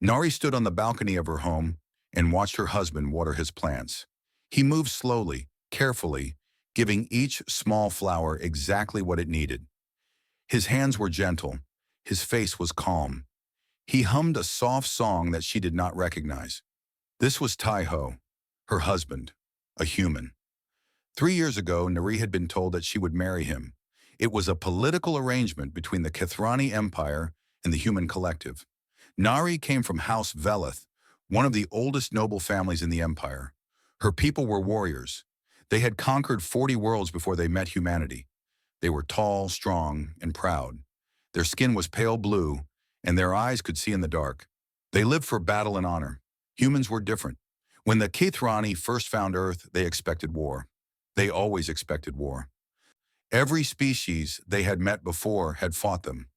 Nari stood on the balcony of her home and watched her husband water his plants. He moved slowly, carefully, giving each small flower exactly what it needed. His hands were gentle. His face was calm. He hummed a soft song that she did not recognize. This was Tai-Ho, her husband, a human. 3 years ago, Nari had been told that she would marry him. It was a political arrangement between the Kithrani Empire and the human collective. Nari came from House Velith, one of the oldest noble families in the empire. Her people were warriors. They had conquered 40 worlds before they met humanity. They were tall, strong, and proud. Their skin was pale blue, and their eyes could see in the dark. They lived for battle and honor. Humans were different. When the Kithrani first found Earth, they expected war. They always expected war. Every species they had met before had fought them.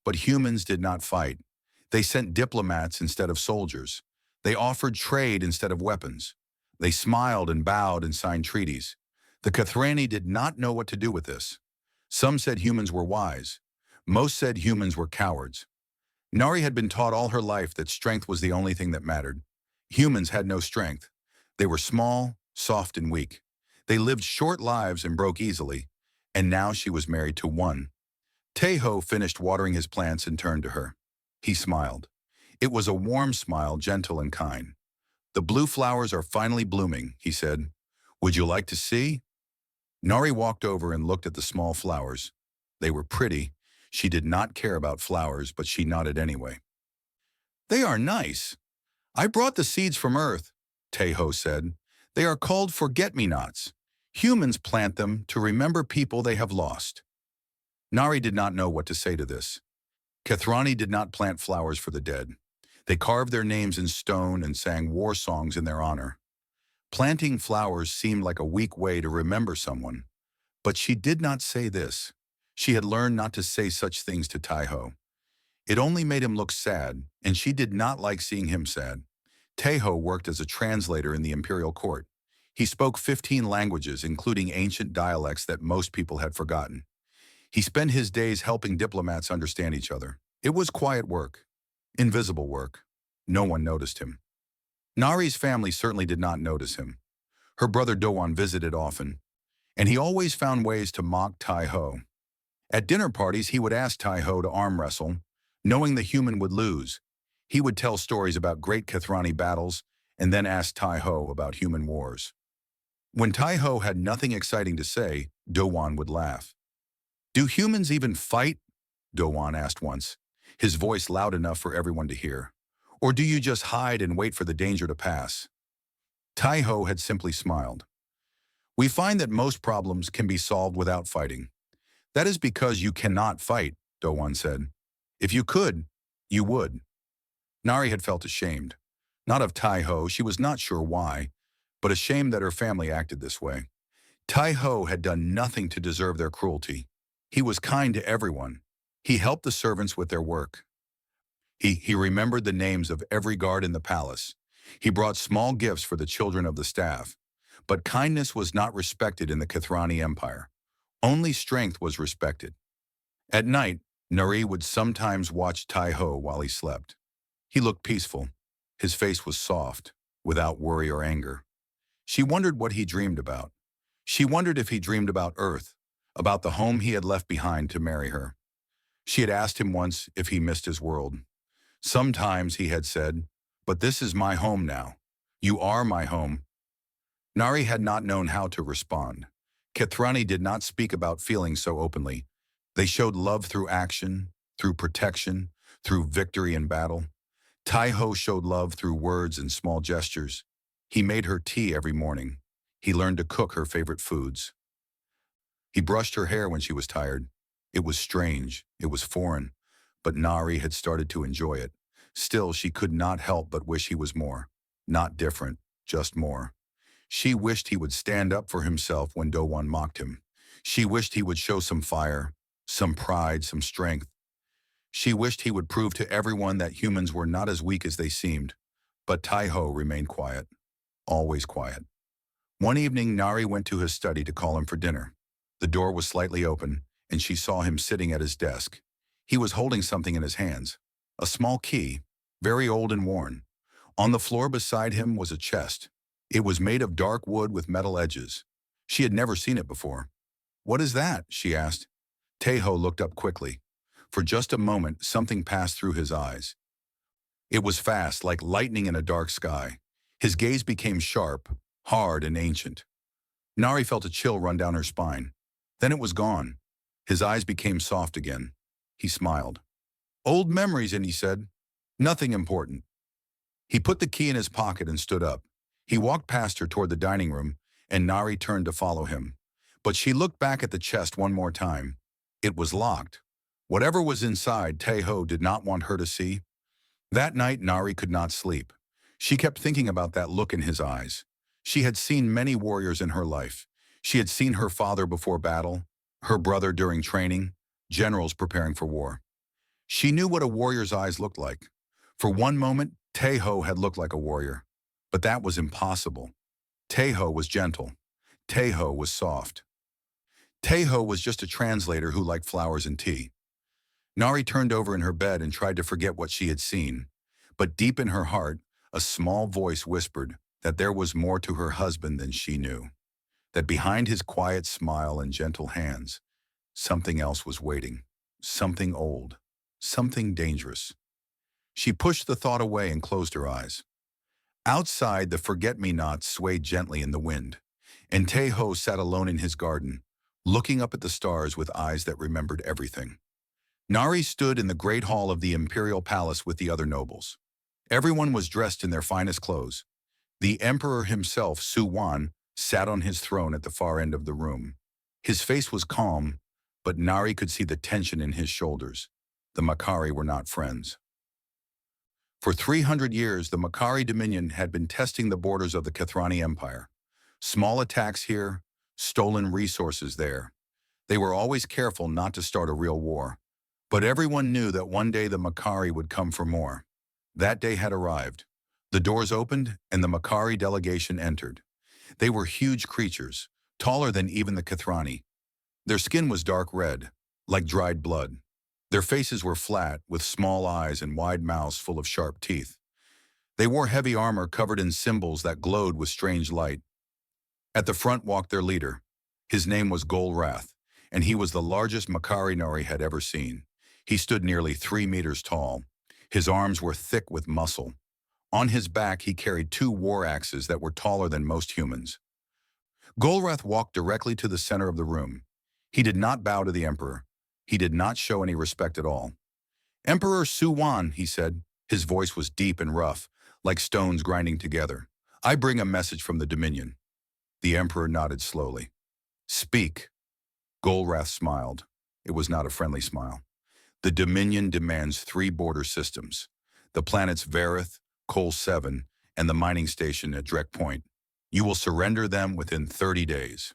But humans did not fight. They sent diplomats instead of soldiers. They offered trade instead of weapons. They smiled and bowed and signed treaties. The Kithrani did not know what to do with this. Some said humans were wise. Most said humans were cowards. Nari had been taught all her life that strength was the only thing that mattered. Humans had no strength. They were small, soft, and weak. They lived short lives and broke easily, and now she was married to one. Tai-Ho finished watering his plants and turned to her. He smiled. It was a warm smile, gentle and kind. "The blue flowers are finally blooming," he said. "Would you like to see?" Nari walked over and looked at the small flowers. They were pretty. She did not care about flowers, but she nodded anyway. "They are nice. I brought the seeds from Earth," Tai-Ho said. "They are called forget-me-nots. Humans plant them to remember people they have lost." Nari did not know what to say to this. Kithrani did not plant flowers for the dead. They carved their names in stone and sang war songs in their honor. Planting flowers seemed like a weak way to remember someone. But she did not say this. She had learned not to say such things to Tai-Ho. It only made him look sad, and she did not like seeing him sad. Tai-Ho worked as a translator in the imperial court. He spoke 15 languages, including ancient dialects that most people had forgotten. He spent his days helping diplomats understand each other. It was quiet work, invisible work. No one noticed him. Nari's family certainly did not notice him. Her brother Do-won visited often, and he always found ways to mock Tai-Ho. At dinner parties, he would ask Tai-Ho to arm wrestle, knowing the human would lose. He would tell stories about great Kithrani battles and then ask Tai-Ho about human wars. When Tai-Ho had nothing exciting to say, Do-won would laugh. "Do humans even fight?" Do-won asked once, his voice loud enough for everyone to hear. "Or do you just hide and wait for the danger to pass?" Tai-Ho had simply smiled. "We find that most problems can be solved without fighting. That is because you cannot fight," Do-won said. "If you could, you would." Nari had felt ashamed. Not of Tai-Ho, she was not sure why, but ashamed that her family acted this way. Tai-Ho had done nothing to deserve their cruelty. He was kind to everyone. He helped the servants with their work. He remembered the names of every guard in the palace. He brought small gifts for the children of the staff. But kindness was not respected in the Kithrani Empire. Only strength was respected. At night, Nari would sometimes watch Tai-Ho while he slept. He looked peaceful. His face was soft, without worry or anger. She wondered what he dreamed about. She wondered if he dreamed about Earth, about the home he had left behind to marry her. She had asked him once if he missed his world. Sometimes he had said, "But this is my home now. You are my home." Nari had not known how to respond. Kithrani did not speak about feelings so openly. They showed love through action, through protection, through victory in battle. Tai-Ho showed love through words and small gestures. He made her tea every morning. He learned to cook her favorite foods. He brushed her hair when she was tired. It was strange, it was foreign, but Nari had started to enjoy it. Still, she could not help but wish he was more. Not different, just more. She wished he would stand up for himself when Do-won mocked him. She wished he would show some fire, some pride, some strength. She wished he would prove to everyone that humans were not as weak as they seemed. But Tai-Ho remained quiet, always quiet. One evening, Nari went to his study to call him for dinner. The door was slightly open, and she saw him sitting at his desk. He was holding something in his hands, a small key. very old and worn. On the floor beside him was a chest. It was made of dark wood with metal edges. She had never seen it before. "What is that?" she asked. Tejo looked up quickly. For just a moment, something passed through his eyes. It was fast, like lightning in a dark sky. His gaze became sharp, hard, and ancient. Nari felt a chill run down her spine. Then it was gone. His eyes became soft again. He smiled. "Old memories," and he said, "Nothing important." He put the key in his pocket and stood up. He walked past her toward the dining room, and Nari turned to follow him. But she looked back at the chest one more time. It was locked. Whatever was inside, Tejo did not want her to see. That night, Nari could not sleep. She kept thinking about that look in his eyes. She had seen many warriors in her life. She had seen her father before battle, her brother during training, generals preparing for war. She knew what a warrior's eyes looked like. For one moment, Tejo had looked like a warrior. But that was impossible. Tejo was gentle. Tejo was soft. Tejo was just a translator who liked flowers and tea. Nari turned over in her bed and tried to forget what she had seen. But deep in her heart, a small voice whispered that there was more to her husband than she knew. That behind his quiet smile and gentle hands, something else was waiting. Something old. Something dangerous. She pushed the thought away and closed her eyes. Outside, the forget-me-nots swayed gently in the wind, and Tejo sat alone in his garden, looking up at the stars with eyes that remembered everything. Nari stood in the great hall of the imperial palace with the other nobles. Everyone was dressed in their finest clothes. The emperor himself, Suwan, sat on his throne at the far end of the room. His face was calm, but Nari could see the tension in his shoulders. The Makari were not friends. For 300 years, the Makari Dominion had been testing the borders of the Kathrani Empire. Small attacks here, stolen resources there. They were always careful not to start a real war. But everyone knew that one day the Makari would come for more. That day had arrived. The doors opened, and the Makari delegation entered. They were huge creatures, taller than even the Kathrani. Their skin was dark red, like dried blood. Their faces were flat, with small eyes and wide mouths full of sharp teeth. They wore heavy armor covered in symbols that glowed with strange light. At the front walked their leader. His name was Golrath, and he was the largest Makari Nari had ever seen. He stood nearly 3 meters tall. His arms were thick with muscle. On his back, he carried 2 war axes that were taller than most humans. Golrath walked directly to the center of the room. He did not bow to the emperor. He did not show any respect at all. "Emperor Suwan," he said. His voice was deep and rough, like stones grinding together. "I bring a message from the Dominion." The emperor nodded slowly. "Speak." Golrath smiled. It was not a friendly smile. "The Dominion demands 3 border systems. The planets Varith, Col 7, and the mining station at Drek Point. You will surrender them within 30 days.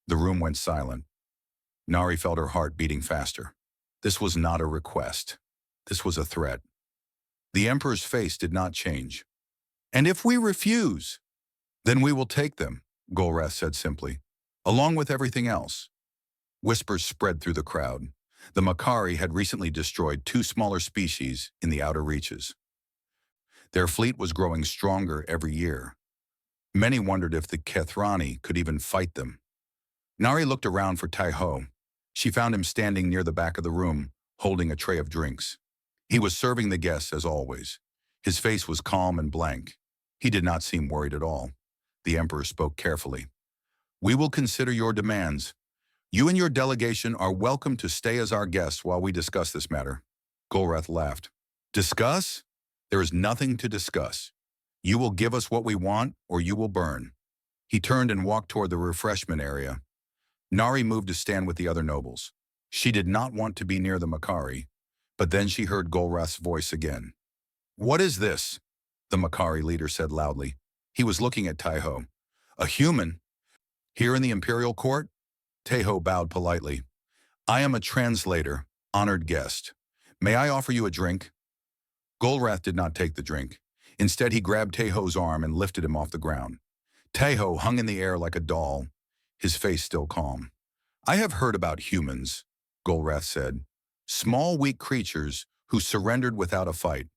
The room went silent. Nari felt her heart beating faster. This was not a request. This was a threat. The emperor's face did not change. "And if we refuse?" "Then we will take them," Golrath said simply, "along with everything else." Whispers spread through the crowd. The Makari had recently destroyed 2 smaller species in the outer reaches. Their fleet was growing stronger every year. Many wondered if the Kathrani could even fight them. Nari looked around for Tejo. She found him standing near the back of the room, holding a tray of drinks. He was serving the guests as always. His face was calm and blank. He did not seem worried at all. The emperor spoke carefully. "We will consider your demands. You and your delegation are welcome to stay as our guests while we discuss this matter." Golrath laughed. "Discuss? There is nothing to discuss. You will give us what we want, or you will burn." He turned and walked toward the refreshment area. Nari moved to stand with the other nobles. She did not want to be near the Makari, but then she heard Golrath's voice again. "What is this?" the Makari leader said loudly. He was looking at Tejo. "A human? Here in the imperial court?" Tejo bowed politely. "I am a translator, honored guest. May I offer you a drink?" Golrath did not take the drink. Instead, he grabbed Tejo's arm and lifted him off the ground. Tejo hung in the air like a doll, his face still calm. "I have heard about humans," Golrath said. "Small, weak creatures who surrendered without a fight.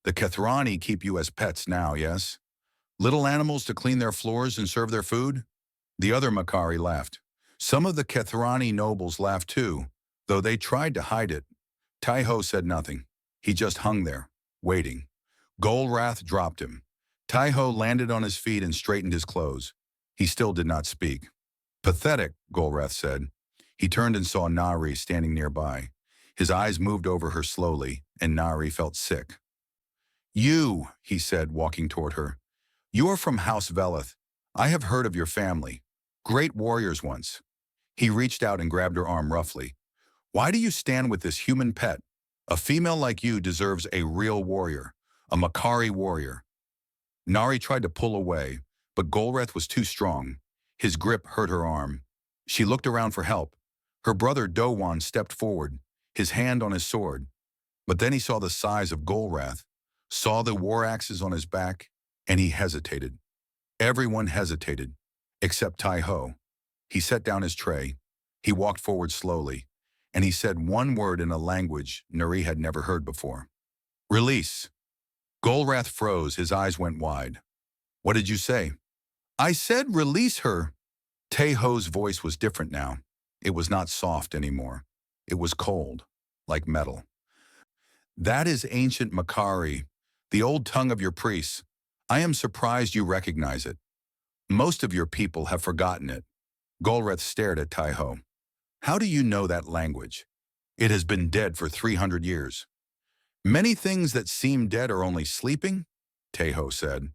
The Kethrani keep you as pets now, yes? Little animals to clean their floors and serve their food? The other Makari laughed. Some of the Kethrani nobles laughed too, though they tried to hide it. Tai-Ho said nothing. He just hung there, waiting. Golrath dropped him. Tai-Ho landed on his feet and straightened his clothes. He still did not speak. Pathetic, Golrath said. He turned and saw Nari standing nearby. His eyes moved over her slowly, and Nari felt sick. You, he said, walking toward her. You are from House Veleth. I have heard of your family. Great warriors once. He reached out and grabbed her arm roughly. Why do you stand with this human pet? A female like you deserves a real warrior, a Makari warrior. Nari tried to pull away, but Golrath was too strong. His grip hurt her arm. She looked around for help. Her brother Dowan stepped forward, his hand on his sword. But then he saw the size of Golrath, saw the war axes on his back, and he hesitated. Everyone hesitated, except Tai-Ho. He set down his tray. He walked forward slowly, and he said one word in a language Nari had never heard before. Release. Golrath froze, his eyes went wide. What did you say? I said release her. Tai-Ho's voice was different now. It was not soft anymore. It was cold, like metal. That is ancient Makari, the old tongue of your priests. I am surprised you recognize it. Most of your people have forgotten it. Golrath stared at Tai-Ho. How do you know that language? It has been dead for 300 years. Many things that seem dead are only sleeping, Tai-Ho said.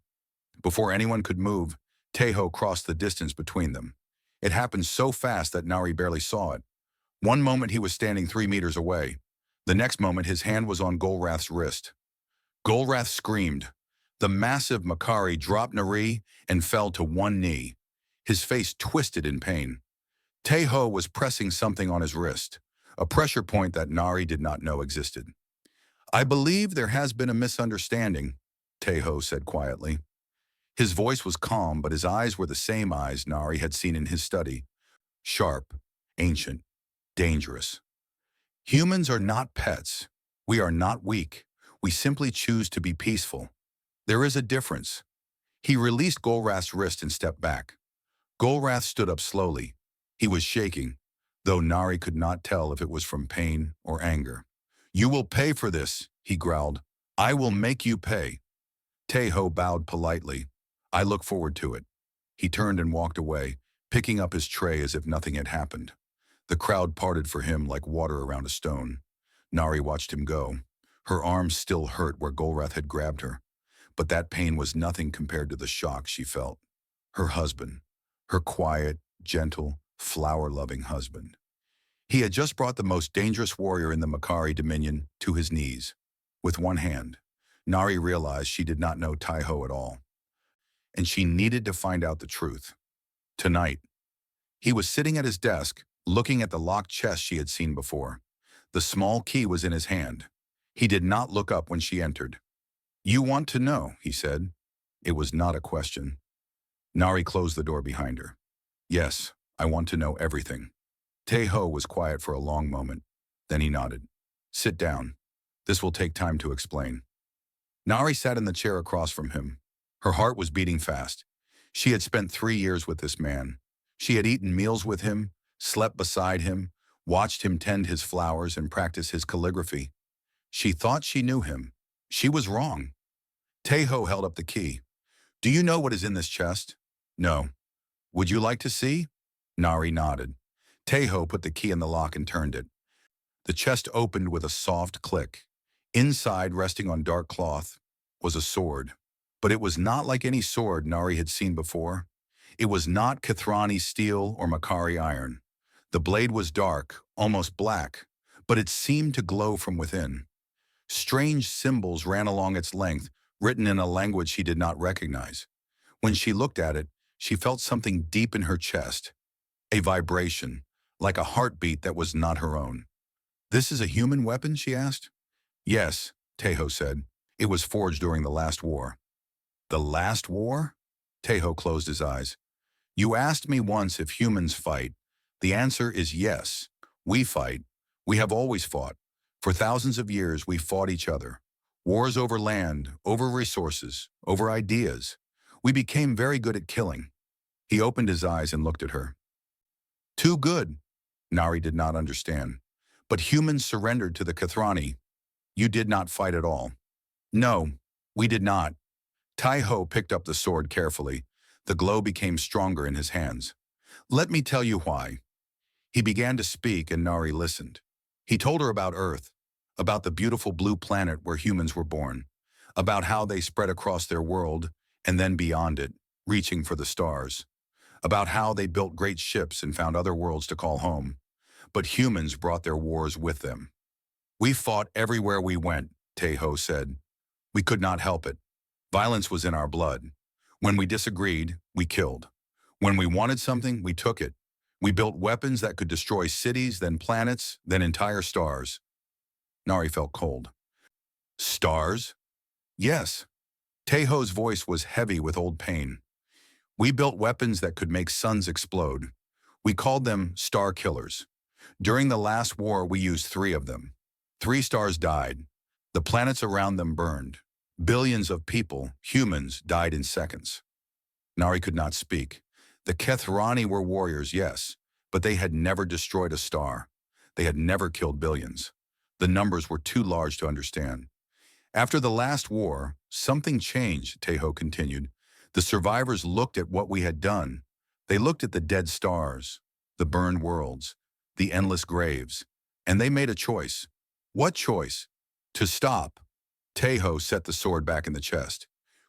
Before anyone could move, Tai-Ho crossed the distance between them. It happened so fast that Nari barely saw it. One moment he was standing 3 meters away. The next moment his hand was on Golrath's wrist. Golrath screamed. The massive Makari dropped Nari and fell to one knee. His face twisted in pain. Tai-Ho was pressing something on his wrist, a pressure point that Nari did not know existed. I believe there has been a misunderstanding, Tai-Ho said quietly. His voice was calm, but his eyes were the same eyes Nari had seen in his study. Sharp, ancient, dangerous. Humans are not pets. We are not weak. We simply choose to be peaceful. There is a difference. He released Golrath's wrist and stepped back. Golrath stood up slowly. He was shaking, though Nari could not tell if it was from pain or anger. You will pay for this, he growled. I will make you pay. Tai-Ho bowed politely. I look forward to it. He turned and walked away, picking up his tray as if nothing had happened. The crowd parted for him like water around a stone. Nari watched him go. Her arms still hurt where Golrath had grabbed her, but that pain was nothing compared to the shock she felt. Her husband, her quiet, gentle, flower-loving husband. He had just brought the most dangerous warrior in the Makari Dominion to his knees. With one hand, Nari realized she did not know Tai-Ho at all, and she needed to find out the truth. Tonight, he was sitting at his desk, looking at the locked chest she had seen before. The small key was in his hand. He did not look up when she entered. You want to know, he said. It was not a question. Nari closed the door behind her. Yes, I want to know everything. Tai-Ho was quiet for a long moment. Then he nodded. Sit down. This will take time to explain. Nari sat in the chair across from him. Her heart was beating fast. She had spent 3 years with this man. She had eaten meals with him, slept beside him, watched him tend his flowers and practice his calligraphy. She thought she knew him. She was wrong. Tai-Ho held up the key. Do you know what is in this chest? No. Would you like to see? Nari nodded. Tai-Ho put the key in the lock and turned it. The chest opened with a soft click. Inside, resting on dark cloth, was a sword. But it was not like any sword Nari had seen before. It was not Kethrani steel or Makari iron. The blade was dark, almost black, but it seemed to glow from within. Strange symbols ran along its length, written in a language she did not recognize. When she looked at it, she felt something deep in her chest, a vibration, like a heartbeat that was not her own. This is a human weapon, she asked. Yes, Tai-Ho said. It was forged during the last war. The last war? Tai-Ho closed his eyes. You asked me once if humans fight. The answer is yes. We fight. We have always fought. For thousands of years, we fought each other. Wars over land, over resources, over ideas. We became very good at killing. He opened his eyes and looked at her. Too good. Nari did not understand. But humans surrendered to the Kathrani. You did not fight at all. No, we did not. Tai-Ho picked up the sword carefully. The glow became stronger in his hands. Let me tell you why. He began to speak and Nari listened. He told her about Earth, about the beautiful blue planet where humans were born, about how they spread across their world and then beyond it, reaching for the stars, about how they built great ships and found other worlds to call home. But humans brought their wars with them. We fought everywhere we went, Tai-Ho said. We could not help it. Violence was in our blood. When we disagreed, we killed. When we wanted something, we took it. We built weapons that could destroy cities, then planets, then entire stars. Nari felt cold. Stars? Yes. Tai-Ho's voice was heavy with old pain. We built weapons that could make suns explode. We called them star killers. During the last war, we used 3 of them. 3 stars died. The planets around them burned. Billions of people, humans, died in seconds. Nari could not speak. The Kathrani were warriors, yes, but they had never destroyed a star. They had never killed billions. The numbers were too large to understand. After the last war, something changed, Tai-Ho continued. The survivors looked at what we had done. They looked at the dead stars, the burned worlds, the endless graves, and they made a choice. What choice? To stop. Tai-Ho set the sword back in the chest.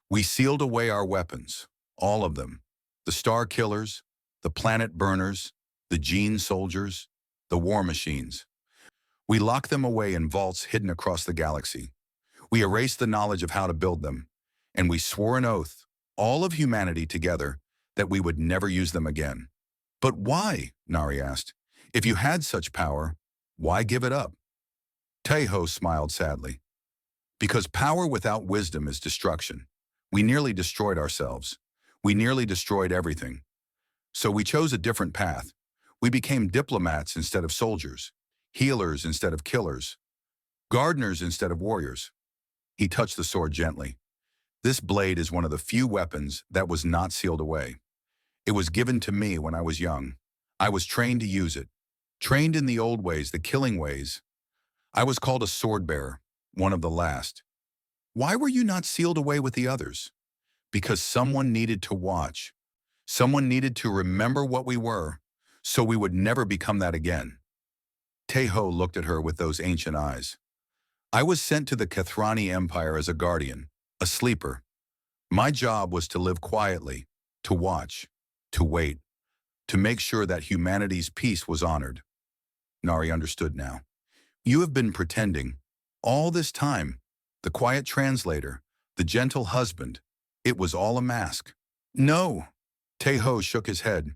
We sealed away our weapons, all of them. The star killers, the planet burners, the gene soldiers, the war machines. We locked them away in vaults hidden across the galaxy. We erased the knowledge of how to build them, and we swore an oath, all of humanity together, that we would never use them again. But why? Nari asked. If you had such power, why give it up? Tai-Ho smiled sadly. Because power without wisdom is destruction. We nearly destroyed ourselves. We nearly destroyed everything. So we chose a different path. We became diplomats instead of soldiers, healers instead of killers, gardeners instead of warriors. He touched the sword gently. This blade is one of the few weapons that was not sealed away. It was given to me when I was young. I was trained to use it. Trained in the old ways, the killing ways. I was called a sword bearer, one of the last. Why were you not sealed away with the others? Because someone needed to watch. Someone needed to remember what we were, so we would never become that again. Tai-Ho looked at her with those ancient eyes. I was sent to the Kathrani Empire as a guardian, a sleeper. My job was to live quietly, to watch, to wait, to make sure that humanity's peace was honored. Nari understood now. You have been pretending. All this time, the quiet translator, the gentle husband, it was all a mask. No, Tai-Ho shook his head.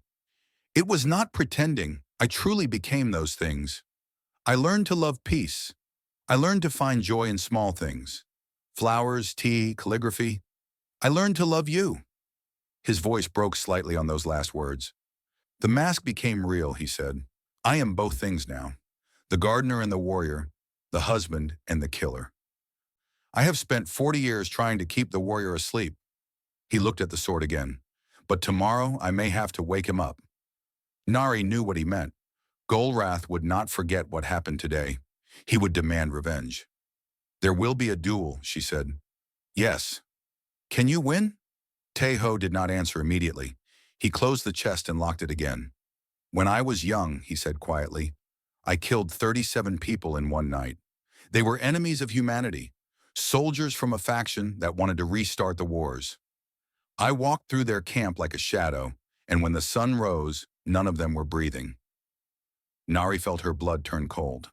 It was not pretending. I truly became those things. I learned to love peace. I learned to find joy in small things. Flowers, tea, calligraphy. I learned to love you. His voice broke slightly on those last words. The mask became real, he said. I am both things now. The gardener and the warrior, the husband and the killer. I have spent 40 years trying to keep the warrior asleep. He looked at the sword again. But tomorrow I may have to wake him up. Nari knew what he meant. Golrath would not forget what happened today. He would demand revenge. There will be a duel, she said. Yes. Can you win? Tai-Ho did not answer immediately. He closed the chest and locked it again. When I was young, he said quietly, I killed 37 people in one night. They were enemies of humanity, soldiers from a faction that wanted to restart the wars. I walked through their camp like a shadow, and when the sun rose, none of them were breathing. Nari felt her blood turn cold.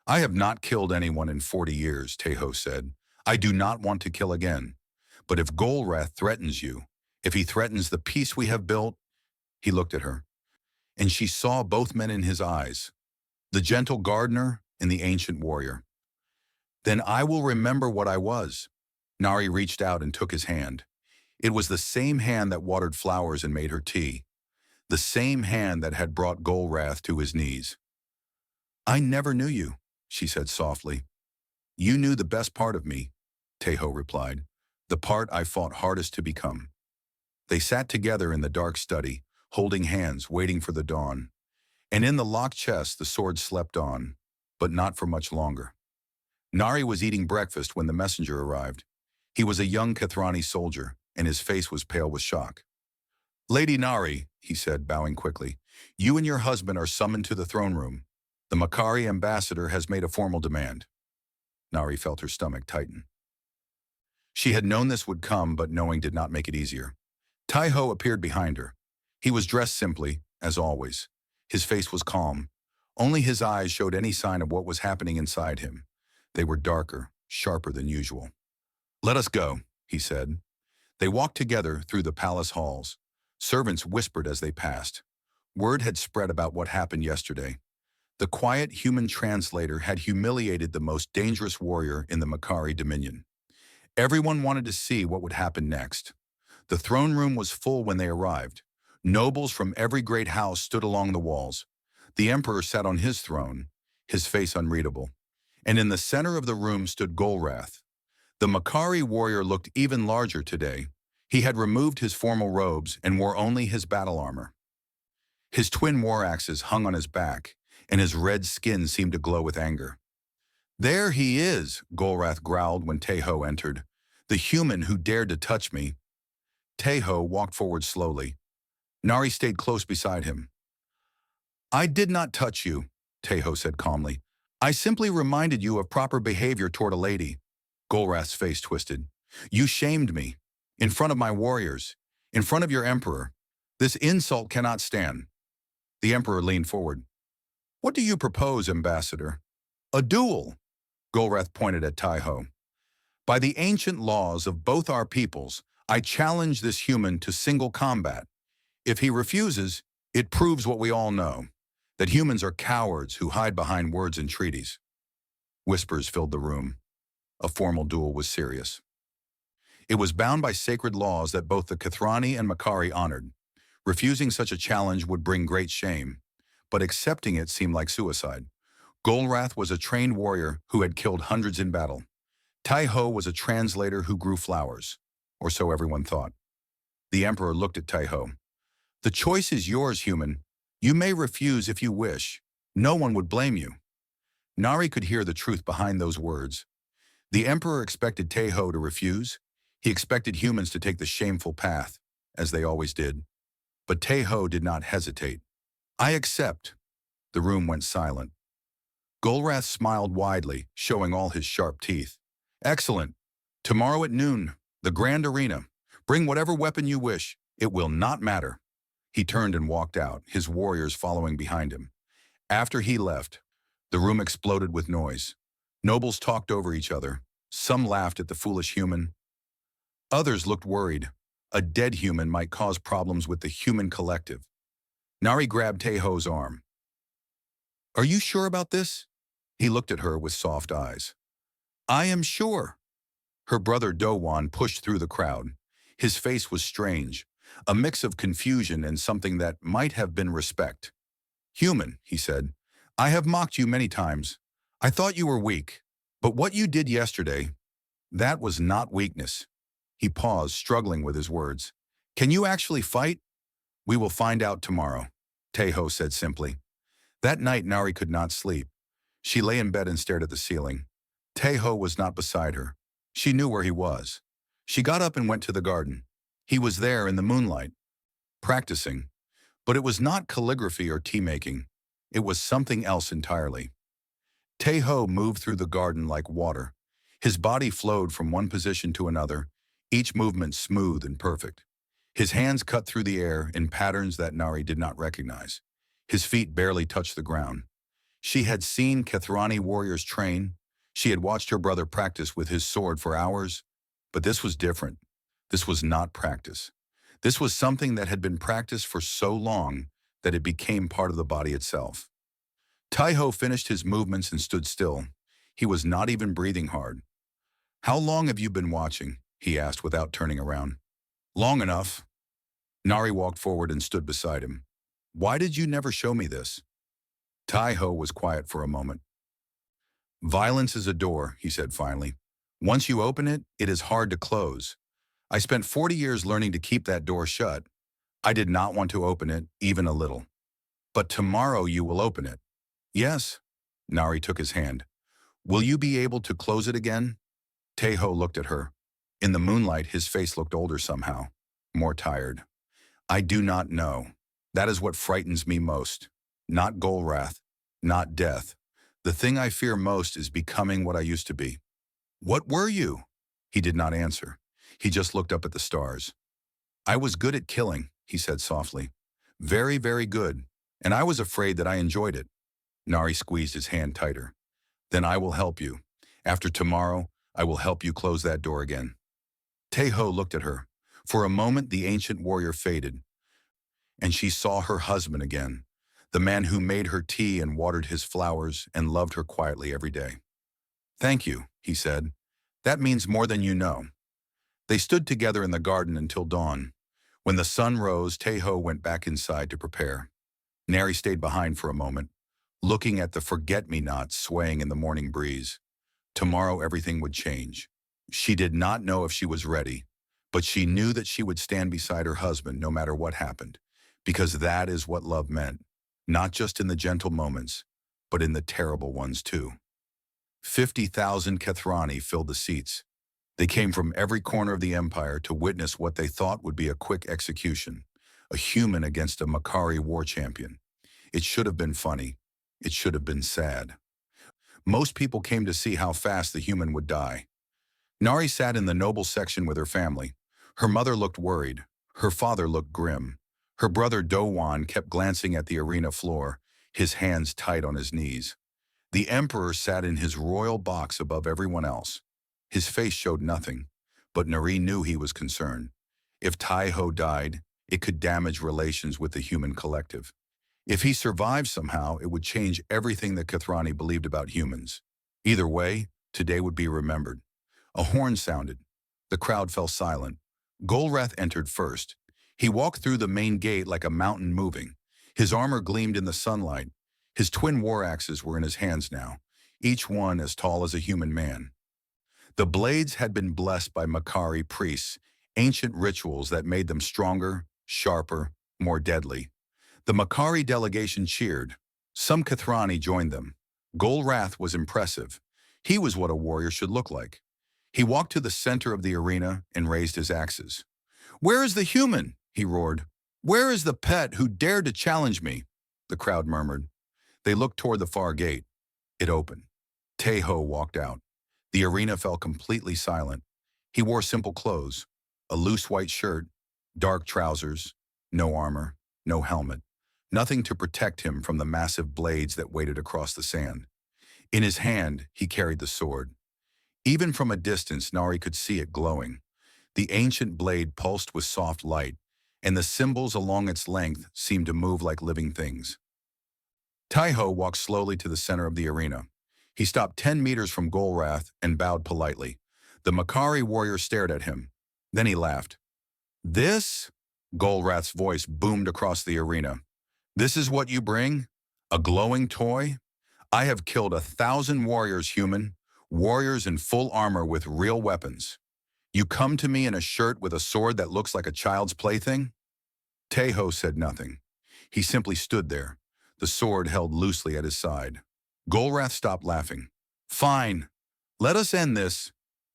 I have not killed anyone in 40 years, Tai-Ho said. I do not want to kill again. But if Golrath threatens you, if he threatens the peace we have built, he looked at her, and she saw both men in his eyes, the gentle gardener and the ancient warrior. Then I will remember what I was. Nari reached out and took his hand. It was the same hand that watered flowers and made her tea, the same hand that had brought Golrath to his knees. I never knew you, she said softly. You knew the best part of me, Teho replied. The part I fought hardest to become. They sat together in the dark study, holding hands, waiting for the dawn. And in the locked chest, the sword slept on, but not for much longer. Nari was eating breakfast when the messenger arrived. He was a young Kathrani soldier, and his face was pale with shock. Lady Nari, he said, bowing quickly, you and your husband are summoned to the throne room. The Makari ambassador has made a formal demand. Nari felt her stomach tighten. She had known this would come, but knowing did not make it easier. Tai-Ho appeared behind her. He was dressed simply, as always. His face was calm. Only his eyes showed any sign of what was happening inside him. They were darker, sharper than usual. Let us go, he said. They walked together through the palace halls. Servants whispered as they passed. Word had spread about what happened yesterday. The quiet human translator had humiliated the most dangerous warrior in the Makari Dominion. Everyone wanted to see what would happen next. The throne room was full when they arrived. Nobles from every great house stood along the walls. The emperor sat on his throne, his face unreadable. And in the center of the room stood Golrath. The Makari warrior looked even larger today. He had removed his formal robes and wore only his battle armor. His twin war axes hung on his back, and his red skin seemed to glow with anger. There he is, Golrath growled when Teho entered. The human who dared to touch me. Teho walked forward slowly. Nari stayed close beside him. I did not touch you, Teho said calmly. I simply reminded you of proper behavior toward a lady. Golrath's face twisted. You shamed me. In front of my warriors. In front of your emperor. This insult cannot stand. The emperor leaned forward. What do you propose, ambassador? A duel. Golrath pointed at Tai-Ho. By the ancient laws of both our peoples, I challenge this human to single combat. If he refuses, it proves what we all know, that humans are cowards who hide behind words and treaties. Whispers filled the room. A formal duel was serious. It was bound by sacred laws that both the Kathrani and Makari honored. Refusing such a challenge would bring great shame, but accepting it seemed like suicide. Golrath was a trained warrior who had killed hundreds in battle. Tai-Ho was a translator who grew flowers, or so everyone thought. The emperor looked at Tai-Ho. The choice is yours, human. You may refuse if you wish. No one would blame you. Nari could hear the truth behind those words. The emperor expected Tai-Ho to refuse. He expected humans to take the shameful path, as they always did. But Tai-Ho did not hesitate. I accept. The room went silent. Golrath smiled widely, showing all his sharp teeth. Excellent. Tomorrow at noon, the grand arena. Bring whatever weapon you wish. It will not matter. He turned and walked out, his warriors following behind him. After he left, the room exploded with noise. Nobles talked over each other. Some laughed at the foolish human. Others looked worried. A dead human might cause problems with the human collective. Nari grabbed Tai-Ho's arm. Are you sure about this? He looked at her with soft eyes. I am sure. Her brother Do-Wan pushed through the crowd. His face was strange, a mix of confusion and something that might have been respect. Human, he said, I have mocked you many times. I thought you were weak, but what you did yesterday, that was not weakness. He paused, struggling with his words. Can you actually fight? We will find out tomorrow, Tai-Ho said simply. That night, Nari could not sleep. She lay in bed and stared at the ceiling. Tai-Ho was not beside her. She knew where he was. She got up and went to the garden. He was there in the moonlight, practicing. But it was not calligraphy or tea-making. It was something else entirely. Tai-Ho moved through the garden like water. His body flowed from one position to another, each movement smooth and perfect. His hands cut through the air in patterns that Nari did not recognize. His feet barely touched the ground. She had seen Kathrani warriors train. She had watched her brother practice with his sword for hours. But this was different. This was not practice. This was something that had been practiced for so long that it became part of the body itself. Tai-Ho finished his movements and stood still. He was not even breathing hard. How long have you been watching? He asked without turning around. Long enough. Nari walked forward and stood beside him. Why did you never show me this? Tai-Ho was quiet for a moment. Violence is a door, he said finally. Once you open it, it is hard to close. I spent 40 years learning to keep that door shut. I did not want to open it, even a little. But tomorrow you will open it. Yes? Nari took his hand. Will you be able to close it again? Tejo looked at her. In the moonlight, his face looked older somehow, more tired. I do not know. That is what frightens me most. Not Golrath, not death. The thing I fear most is becoming what I used to be. What were you? He did not answer. He just looked up at the stars. I was good at killing, he said softly. Very, very good. And I was afraid that I enjoyed it. Nari squeezed his hand tighter. Then I will help you. After tomorrow, I will help you close that door again. Tejo looked at her. For a moment, the ancient warrior faded, and she saw her husband again, the man who made her tea and watered his flowers and loved her quietly every day. Thank you, he said. That means more than you know. They stood together in the garden until dawn. When the sun rose, Tejo went back inside to prepare. Nari stayed behind for a moment, looking at the forget-me-nots swaying in the morning breeze. Tomorrow everything would change. She did not know if she was ready, but she knew that she would stand beside her husband no matter what happened, because that is what love meant, not just in the gentle moments, but in the terrible ones too. 50,000 Kethrani filled the seats. They came from every corner of the empire to witness what they thought would be a quick execution, a human against a Makari war champion. It should have been funny. It should have been sad. Most people came to see how fast the human would die. Nari sat in the noble section with her family. Her mother looked worried. Her father looked grim. Her brother Dowan kept glancing at the arena floor, his hands tight on his knees. The emperor sat in his royal box above everyone else. His face showed nothing, but Nari knew he was concerned. If Tejo died, it could damage relations with the human collective. If he survived somehow, it would change everything that Kethrani believed about humans. Either way, today would be remembered. A horn sounded. The crowd fell silent. Golrath entered first. He walked through the main gate like a mountain moving. His armor gleamed in the sunlight. His twin war axes were in his hands now, each one as tall as a human man. The blades had been blessed by Makari priests, ancient rituals that made them stronger, sharper, more deadly. The Makari delegation cheered. Some Kethrani joined them. Golrath was impressive. He was what a warrior should look like. He walked to the center of the arena and raised his axes. "Where is the human?" he roared. "Where is the pet who dared to challenge me?" The crowd murmured. They looked toward the far gate. It opened. Tejo walked out. The arena fell completely silent. He wore simple clothes, a loose white shirt, dark trousers, no armor, no helmet, nothing to protect him from the massive blades that waited across the sand. In his hand, he carried the sword. Even from a distance, Nari could see it glowing. The ancient blade pulsed with soft light, and the symbols along its length seemed to move like living things. Tejo walked slowly to the center of the arena. He stopped 10 meters from Golrath and bowed politely. The Makari warrior stared at him. Then he laughed. "This?" Golrath's voice boomed across the arena. "This is what you bring? A glowing toy? I have killed 1,000 warriors, human. Warriors in full armor with real weapons. You come to me in a shirt with a sword that looks like a child's plaything?" Tejo said nothing. He simply stood there, the sword held loosely at his side. Golrath stopped laughing. "Fine. Let us end this."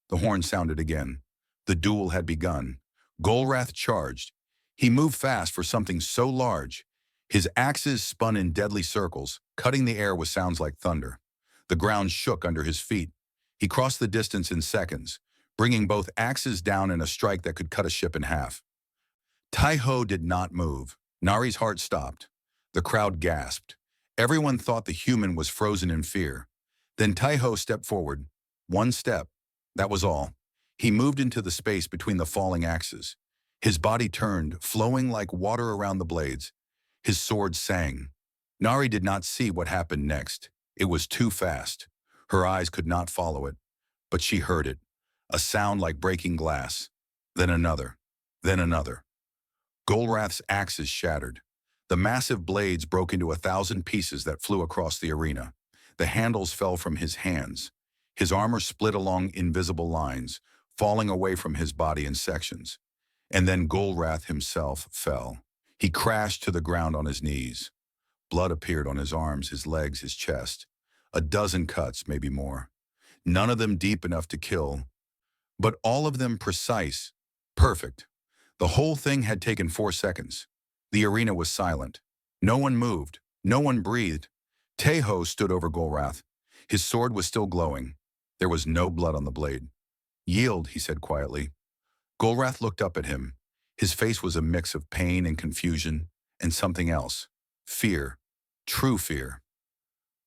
The horn sounded again. The duel had begun. Golrath charged. He moved fast for something so large. His axes spun in deadly circles, cutting the air with sounds like thunder. The ground shook under his feet. He crossed the distance in seconds, bringing both axes down in a strike that could cut a ship in half. Tejo did not move. Nari's heart stopped. The crowd gasped. Everyone thought the human was frozen in fear. Then Tejo stepped forward. One step. That was all. He moved into the space between the falling axes. His body turned, flowing like water around the blades. His sword sang. Nari did not see what happened next. It was too fast. Her eyes could not follow it. But she heard it. A sound like breaking glass. Then another. Then another. Golrath's axes shattered. The massive blades broke into 1,000 pieces that flew across the arena. The handles fell from his hands. His armor split along invisible lines, falling away from his body in sections. And then Golrath himself fell. He crashed to the ground on his knees. Blood appeared on his arms, his legs, his chest. A dozen cuts, maybe more. None of them deep enough to kill, but all of them precise, perfect. The whole thing had taken 4 seconds. The arena was silent. No one moved. No one breathed. Teho stood over Golrath. His sword was still glowing. There was no blood on the blade. "Yield," he said quietly. Golrath looked up at him. His face was a mix of pain and confusion and something else. Fear. True fear.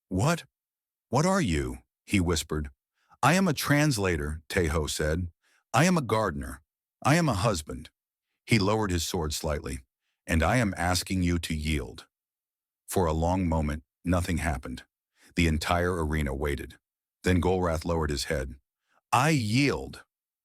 "What? What are you?" he whispered. "I am a translator," Teho said. "I am a gardener. I am a husband." He lowered his sword slightly. "And I am asking you to yield." For a long moment, nothing happened. The entire arena waited. Then Golrath lowered his head. "I yield."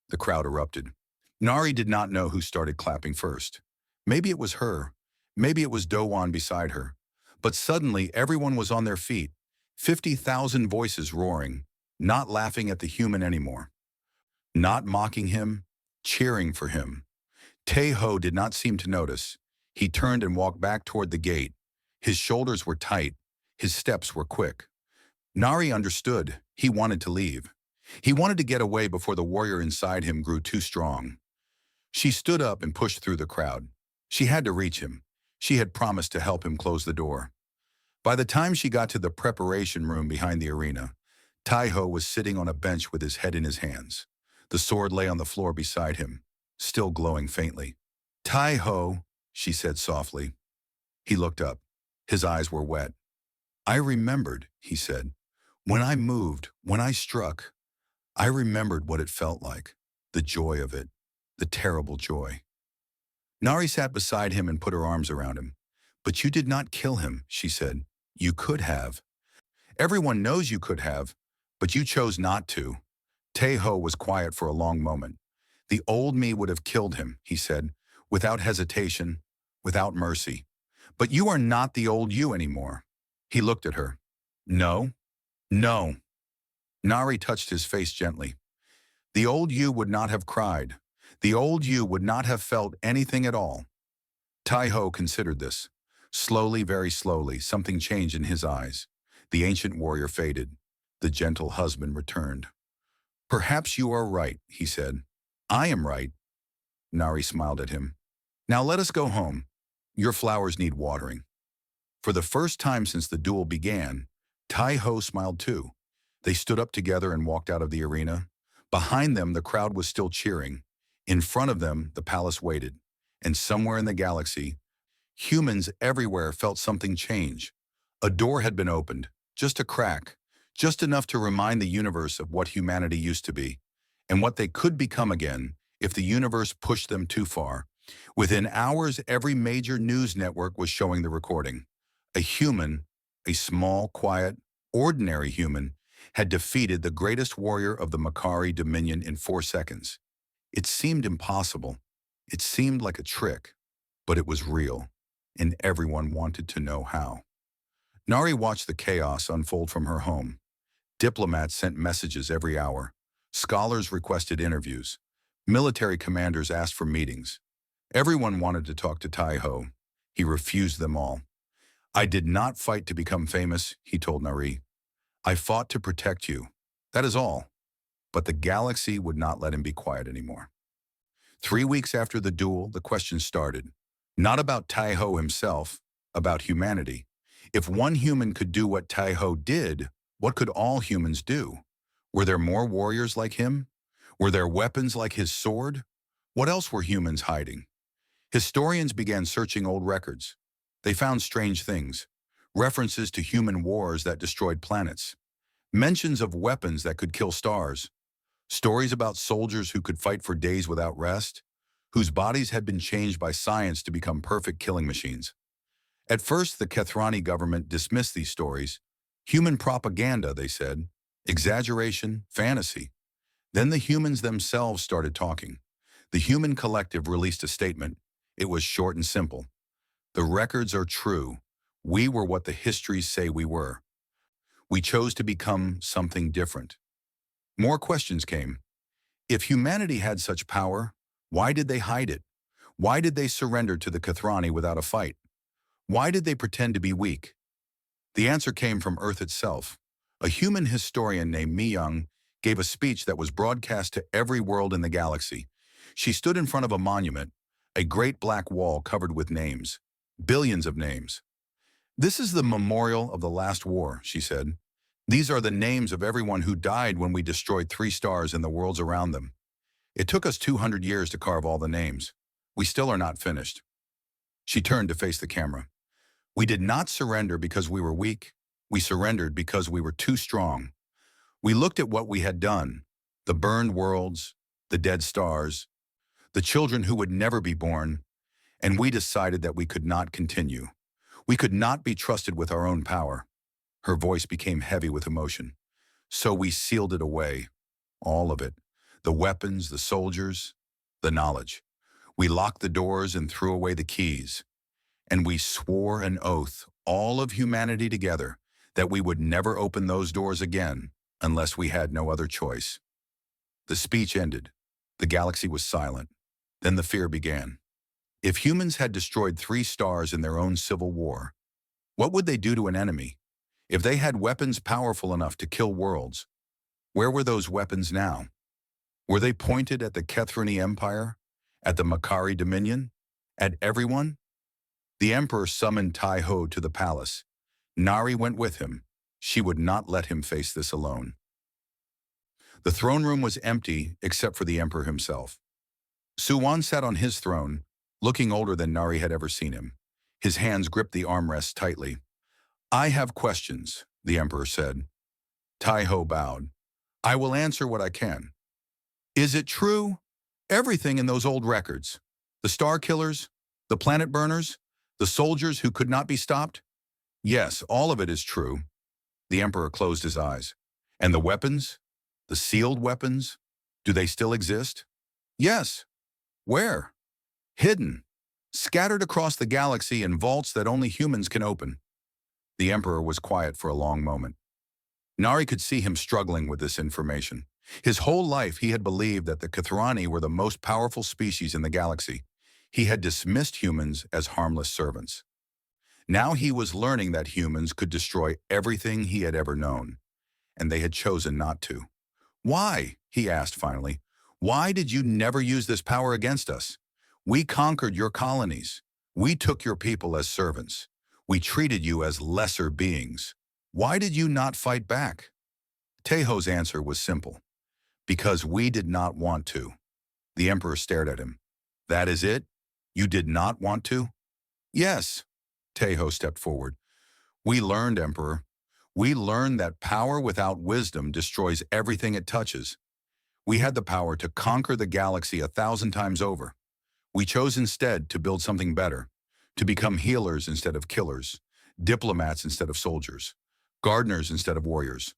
The crowd erupted. Nari did not know who started clapping first. Maybe it was her. Maybe it was Dowan beside her. But suddenly, everyone was on their feet, 50,000 voices roaring, not laughing at the human anymore, not mocking him, cheering for him. Teho did not seem to notice. He turned and walked back toward the gate. His shoulders were tight. His steps were quick. Nari understood. He wanted to leave. He wanted to get away before the warrior inside him grew too strong. She stood up and pushed through the crowd. She had to reach him. She had promised to help him close the door. By the time she got to the preparation room behind the arena, Teho was sitting on a bench with his head in his hands. The sword lay on the floor beside him, still glowing faintly. "Teho," she said softly. He looked up. His eyes were wet. "I remembered," he said. "When I moved, when I struck, I remembered what it felt like, the joy of it, the terrible joy." Nari sat beside him and put her arms around him. "But you did not kill him," she said. "You could have. Everyone knows you could have, but you chose not to." Teho was quiet for a long moment. "The old me would have killed him," he said, without hesitation, without mercy. "But you are not the old you anymore." He looked at her. "No, no." Nari touched his face gently. "The old you would not have cried. The old you would not have felt anything at all." Teho considered this. Slowly, very slowly, something changed in his eyes. The ancient warrior faded. The gentle husband returned. "Perhaps you are right," he said. "I am right." Nari smiled at him. "Now let us go home. Your flowers need watering." For the first time since the duel began, Teho smiled too. They stood up together and walked out of the arena. Behind them, the crowd was still cheering. In front of them, the palace waited. And somewhere in the galaxy, humans everywhere felt something change. A door had been opened, just a crack, just enough to remind the universe of what humanity used to be, and what they could become again if the universe pushed them too far. Within hours, every major news network was showing the recording. A human, a small, quiet, ordinary human, had defeated the greatest warrior of the Makari Dominion in 4 seconds. It seemed impossible. It seemed like a trick, but it was real, and everyone wanted to know how. Nari watched the chaos unfold from her home. Diplomats sent messages every hour. Scholars requested interviews. Military commanders asked for meetings. Everyone wanted to talk to Teho. He refused them all. "I did not fight to become famous," he told Nari. "I fought to protect you. That is all." But the galaxy would not let him be quiet anymore. 3 weeks after the duel, the question started. Not about Teho himself, about humanity. If one human could do what Teho did, what could all humans do? Were there more warriors like him? Were there weapons like his sword? What else were humans hiding? Historians began searching old records. They found strange things. References to human wars that destroyed planets. Mentions of weapons that could kill stars. Stories about soldiers who could fight for days without rest, whose bodies had been changed by science to become perfect killing machines. At first, the Kethrani government dismissed these stories. Human propaganda, they said. Exaggeration, fantasy. Then the humans themselves started talking. The human collective released a statement. It was short and simple. "The records are true. We were what the histories say we were. We chose to become something different." More questions came. If humanity had such power, why did they hide it? Why did they surrender to the Kathrani without a fight? Why did they pretend to be weak? The answer came from Earth itself. A human historian named Mi Young gave a speech that was broadcast to every world in the galaxy. She stood in front of a monument, a great black wall covered with names, billions of names. This is the memorial of the last war, she said. These are the names of everyone who died when we destroyed 3 stars and the worlds around them. It took us 200 years to carve all the names. We still are not finished. She turned to face the camera. We did not surrender because we were weak. We surrendered because we were too strong. We looked at what we had done, the burned worlds, the dead stars, the children who would never be born, and we decided that we could not continue. We could not be trusted with our own power. Her voice became heavy with emotion. So we sealed it away, all of it, the weapons, the soldiers, the knowledge. We locked the doors and threw away the keys. And we swore an oath, all of humanity together, that we would never open those doors again unless we had no other choice. The speech ended. The galaxy was silent. Then the fear began. If humans had destroyed 3 stars in their own civil war, what would they do to an enemy? If they had weapons powerful enough to kill worlds, where were those weapons now? Were they pointed at the Kethrani Empire? At the Makari Dominion? At everyone? The Emperor summoned Tai-Ho to the palace. Nari went with him. She would not let him face this alone. The throne room was empty except for the Emperor himself. Suwan sat on his throne, looking older than Nari had ever seen him. His hands gripped the armrests tightly. I have questions, the Emperor said. Tai-Ho bowed. I will answer what I can. Is it true? Everything in those old records. The Star Killers, the Planet Burners, the soldiers who could not be stopped? Yes, all of it is true. The Emperor closed his eyes. And the weapons? The sealed weapons? Do they still exist? Yes. Where? Hidden. Scattered across the galaxy in vaults that only humans can open. The Emperor was quiet for a long moment. Nari could see him struggling with this information. His whole life he had believed that the Kathrani were the most powerful species in the galaxy. He had dismissed humans as harmless servants. Now he was learning that humans could destroy everything he had ever known, and they had chosen not to. Why? He asked finally. Why did you never use this power against us? We conquered your colonies. We took your people as servants. We treated you as lesser beings. Why did you not fight back? Tai-Ho's answer was simple. Because we did not want to. The Emperor stared at him. That is it? You did not want to? Yes. Tai-Ho stepped forward. We learned, Emperor. We learned that power without wisdom destroys everything it touches. We had the power to conquer the galaxy 1,000 times over. We chose instead to build something better, to become healers instead of killers, diplomats instead of soldiers, gardeners instead of warriors.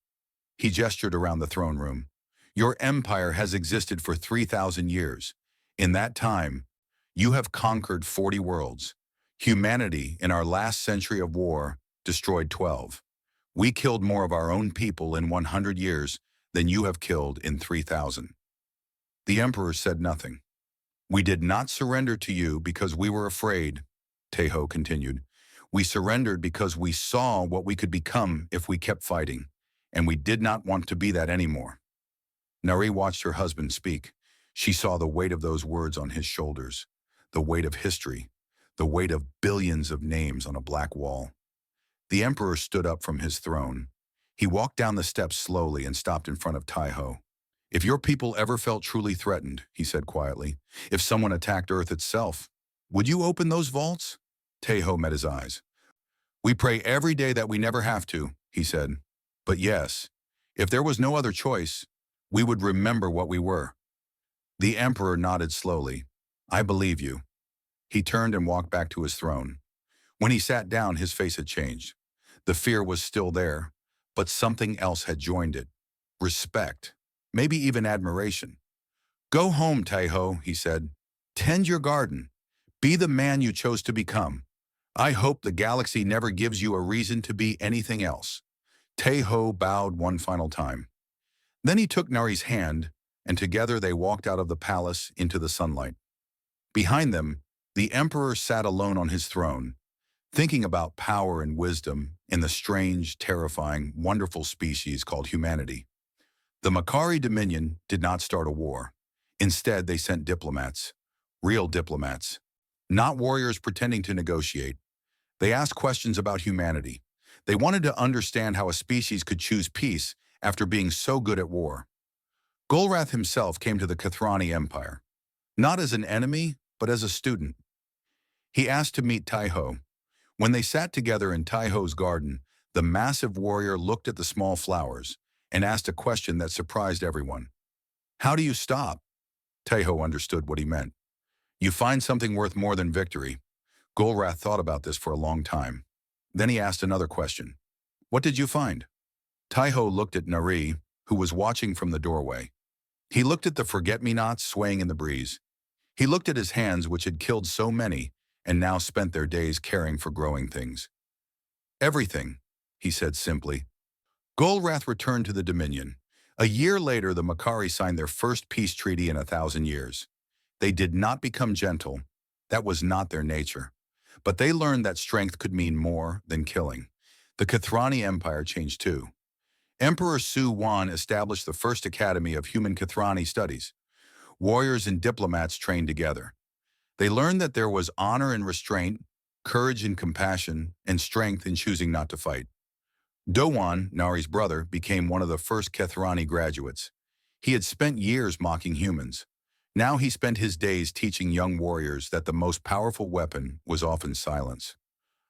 He gestured around the throne room. Your empire has existed for 3,000 years. In that time, you have conquered 40 worlds. Humanity, in our last century of war, destroyed 12. We killed more of our own people in 100 years than you have killed in 3,000. The Emperor said nothing. We did not surrender to you because we were afraid, Tai-Ho continued. We surrendered because we saw what we could become if we kept fighting, and we did not want to be that anymore. Nari watched her husband speak. She saw the weight of those words on his shoulders, the weight of history, the weight of billions of names on a black wall. The Emperor stood up from his throne. He walked down the steps slowly and stopped in front of Tai-Ho. If your people ever felt truly threatened, he said quietly, if someone attacked Earth itself, would you open those vaults? Tai-Ho met his eyes. We pray every day that we never have to, he said. But yes, if there was no other choice, we would remember what we were. The Emperor nodded slowly. I believe you. He turned and walked back to his throne. When he sat down, his face had changed. The fear was still there, but something else had joined it. Respect, maybe even admiration. Go home, Tai-Ho, he said. Tend your garden. Be the man you chose to become. I hope the galaxy never gives you a reason to be anything else. Tai-Ho bowed one final time. Then he took Nari's hand, and together they walked out of the palace into the sunlight. Behind them, the emperor sat alone on his throne, thinking about power and wisdom in the strange, terrifying, wonderful species called humanity. The Makari Dominion did not start a war. Instead, they sent diplomats, real diplomats, not warriors pretending to negotiate. They asked questions about humanity. They wanted to understand how a species could choose peace after being so good at war. Golrath himself came to the Kathrani Empire, not as an enemy, but as a student. He asked to meet Taiho. When they sat together in Taiho's garden, the massive warrior looked at the small flowers and asked a question that surprised everyone. How do you stop? Taiho understood what he meant. You find something worth more than victory. Golrath thought about this for a long time. Then he asked another question. What did you find? Taiho looked at Nari, who was watching from the doorway. He looked at the forget-me-nots swaying in the breeze. He looked at his hands, which had killed so many and now spent their days caring for growing things. Everything, he said simply. Golrath returned to the Dominion. A year later, the Makari signed their first peace treaty in 1,000 years. They did not become gentle. That was not their nature. But they learned that strength could mean more than killing. The Kathrani Empire changed too. Emperor Su Wan established the first academy of human Kathrani studies. Warriors and diplomats trained together. They learned that there was honor in restraint, courage in compassion, and strength in choosing not to fight. Dowan, Nari's brother, became one of the first Kathrani graduates. He had spent years mocking humans. Now he spent his days teaching young warriors that the most powerful weapon was often silence.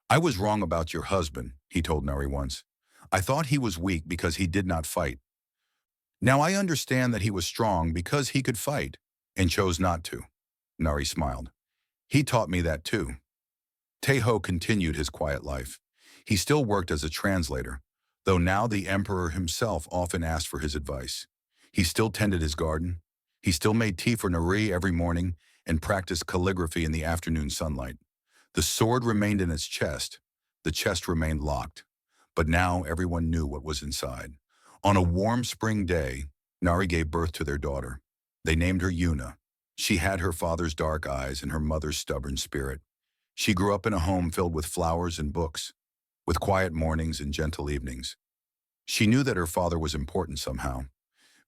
I was wrong about your husband, he told Nari once. I thought he was weak because he did not fight. Now I understand that he was strong because he could fight and chose not to. Nari smiled. He taught me that too. Taiho continued his quiet life. He still worked as a translator, though now the emperor himself often asked for his advice. He still tended his garden. He still made tea for Nari every morning and practiced calligraphy in the afternoon sunlight. The sword remained in its chest. The chest remained locked. But now everyone knew what was inside. On a warm spring day, Nari gave birth to their daughter. They named her Yuna. She had her father's dark eyes and her mother's stubborn spirit. She grew up in a home filled with flowers and books, with quiet mornings and gentle evenings. She knew that her father was important somehow.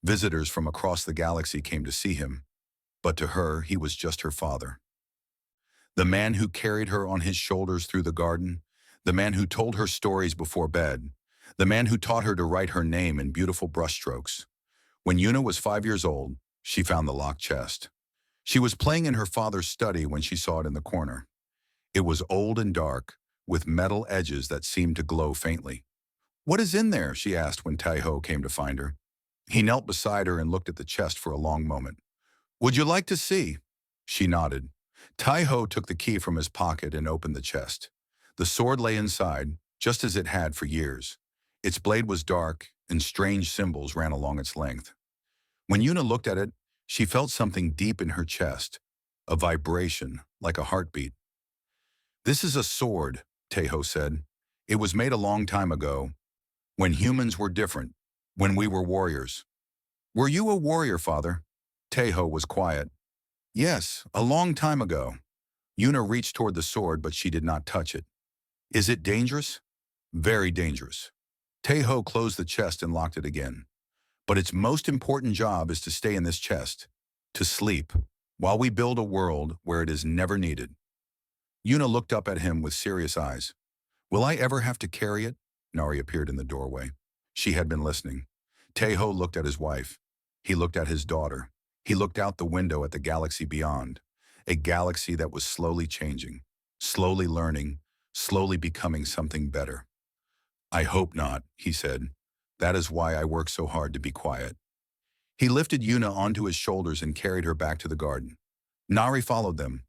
Visitors from across the galaxy came to see him, but to her, he was just her father. The man who carried her on his shoulders through the garden, the man who told her stories before bed, the man who taught her to write her name in beautiful brushstrokes. When Yuna was 5 years old, she found the locked chest. She was playing in her father's study when she saw it in the corner. It was old and dark, with metal edges that seemed to glow faintly. What is in there? She asked when Taiho came to find her. He knelt beside her and looked at the chest for a long moment. Would you like to see? She nodded. Taiho took the key from his pocket and opened the chest. The sword lay inside, just as it had for years. Its blade was dark, and strange symbols ran along its length. When Yuna looked at it, she felt something deep in her chest, a vibration, like a heartbeat. This is a sword, Taiho said. It was made a long time ago, when humans were different, when we were warriors. Were you a warrior, father? Taiho was quiet. Yes, a long time ago. Yuna reached toward the sword, but she did not touch it. Is it dangerous? Very dangerous. Taiho closed the chest and locked it again. But its most important job is to stay in this chest, to sleep, while we build a world where it is never needed. Yuna looked up at him with serious eyes. Will I ever have to carry it? Nari appeared in the doorway. She had been listening. Taiho looked at his wife. He looked at his daughter. He looked out the window at the galaxy beyond, a galaxy that was slowly changing, slowly learning, slowly becoming something better. I hope not, he said. That is why I work so hard to be quiet. He lifted Yuna onto his shoulders and carried her back to the garden. Nari followed them,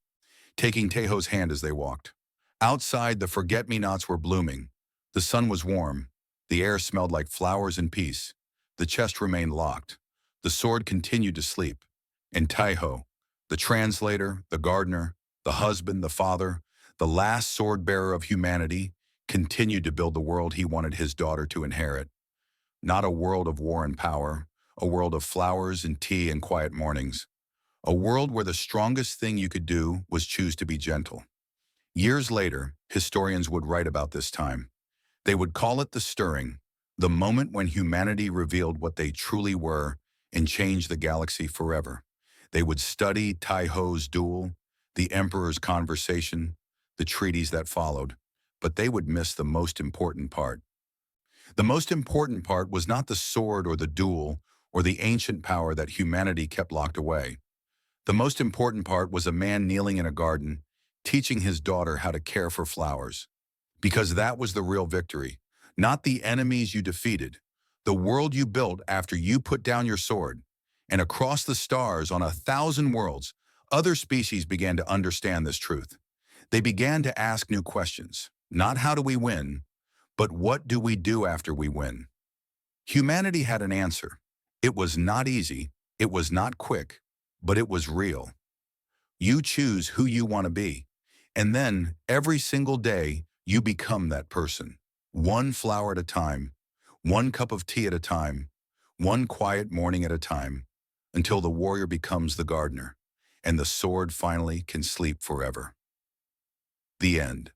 taking Taiho's hand as they walked. Outside, the forget-me-nots were blooming. The sun was warm. The air smelled like flowers and peace. The chest remained locked. The sword continued to sleep. And Taiho, the translator, the gardener, the husband, the father, the last sword-bearer of humanity, continued to build the world he wanted his daughter to inherit. Not a world of war and power, a world of flowers and tea and quiet mornings, a world where the strongest thing you could do was choose to be gentle. Years later, historians would write about this time. They would call it the stirring, the moment when humanity revealed what they truly were and changed the galaxy forever. They would study Tai-Ho's duel, the Emperor's conversation, the treaties that followed, but they would miss the most important part. The most important part was not the sword or the duel or the ancient power that humanity kept locked away. The most important part was a man kneeling in a garden, teaching his daughter how to care for flowers. Because that was the real victory, not the enemies you defeated, the world you built after you put down your sword. And across the stars on 1,000 worlds, other species began to understand this truth. They began to ask new questions. Not how do we win, but what do we do after we win? Humanity had an answer. It was not easy, it was not quick, but it was real. You choose who you want to be. And then, every single day, you become that person. One flower at a time, one cup of tea at a time, one quiet morning at a time, until the warrior becomes the gardener, and the sword finally can sleep forever. The end.